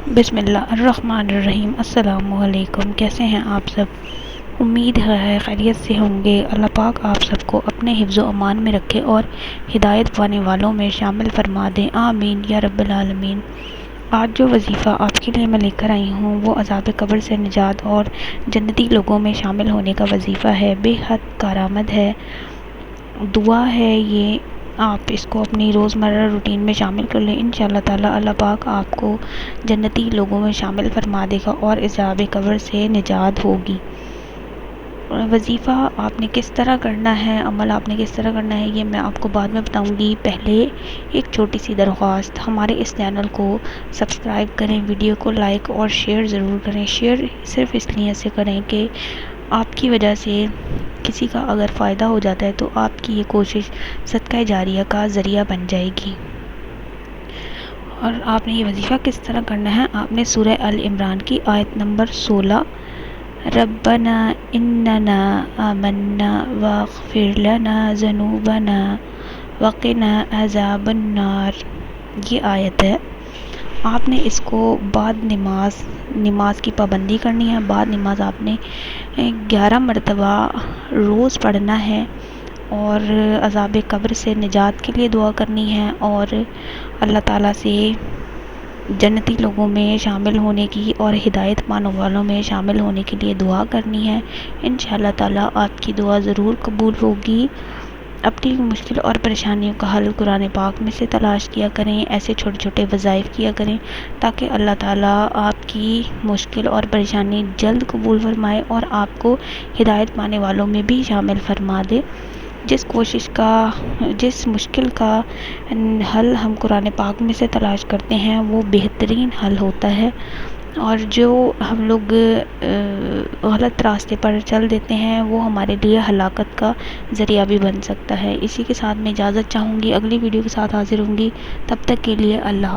بسم اللہ الرحمن الرحیم۔ السلام علیکم، کیسے ہیں آپ سب؟ امید ہے خیریت سے ہوں گے۔ اللہ پاک آپ سب کو اپنے حفظ و امان میں رکھے اور ہدایت پانے والوں میں شامل فرما دیں، آمین یا رب العالمین۔ آج جو وظیفہ آپ کے لیے میں لے کر آئی ہوں وہ عذاب قبر سے نجات اور جنتی لوگوں میں شامل ہونے کا وظیفہ ہے۔ بے حد کارآمد ہے، دعا ہے یہ، آپ اس کو اپنی روزمرہ روٹین میں شامل کر لیں۔ انشاءاللہ تعالی اللہ پاک آپ کو جنتی لوگوں میں شامل فرما دے گا اور عذاب قبر سے نجات ہوگی۔ وظیفہ آپ نے کس طرح کرنا ہے، عمل آپ نے کس طرح کرنا ہے، یہ میں آپ کو بعد میں بتاؤں گی۔ پہلے ایک چھوٹی سی درخواست، ہمارے اس چینل کو سبسکرائب کریں، ویڈیو کو لائک اور شیئر ضرور کریں۔ شیئر صرف اس لیے سے کریں کہ آپ کی وجہ سے کسی کا اگر فائدہ ہو جاتا ہے تو آپ کی یہ کوشش صدقہ جاریہ کا ذریعہ بن جائے گی۔ اور آپ نے یہ وظیفہ کس طرح کرنا ہے، آپ نے سورہ ال عمران کی آیت نمبر 16 ربنا اننا آمنا واغفر لنا ذنوبنا وقنا عذاب النار، یہ آیت ہے۔ آپ نے اس کو بعد نماز کی پابندی کرنی ہے۔ بعد نماز آپ نے 11 مرتبہ روز پڑھنا ہے اور عذاب قبر سے نجات کے لیے دعا کرنی ہے اور اللہ تعالیٰ سے جنتی لوگوں میں شامل ہونے کی اور ہدایت پانے والوں میں شامل ہونے کے لیے دعا کرنی ہے۔ انشاءاللہ تعالیٰ آپ کی دعا ضرور قبول ہوگی۔ اپنی مشکل اور پریشانیوں کا حل قرآن پاک میں سے تلاش کیا کریں، ایسے چھوٹے چھوٹے وظائف کیا کریں تاکہ اللہ تعالیٰ آپ کی مشکل اور پریشانی جلد قبول فرمائے اور آپ کو ہدایت پانے والوں میں بھی شامل فرما دے۔ جس مشکل کا حل ہم قرآن پاک میں سے تلاش کرتے ہیں وہ بہترین حل ہوتا ہے، اور جو ہم لوگ غلط راستے پر چل دیتے ہیں وہ ہمارے لیے ہلاکت کا ذریعہ بھی بن سکتا ہے۔ اسی کے ساتھ میں اجازت چاہوں گی، اگلی ویڈیو کے ساتھ حاضر ہوں گی، تب تک کے لیے اللہ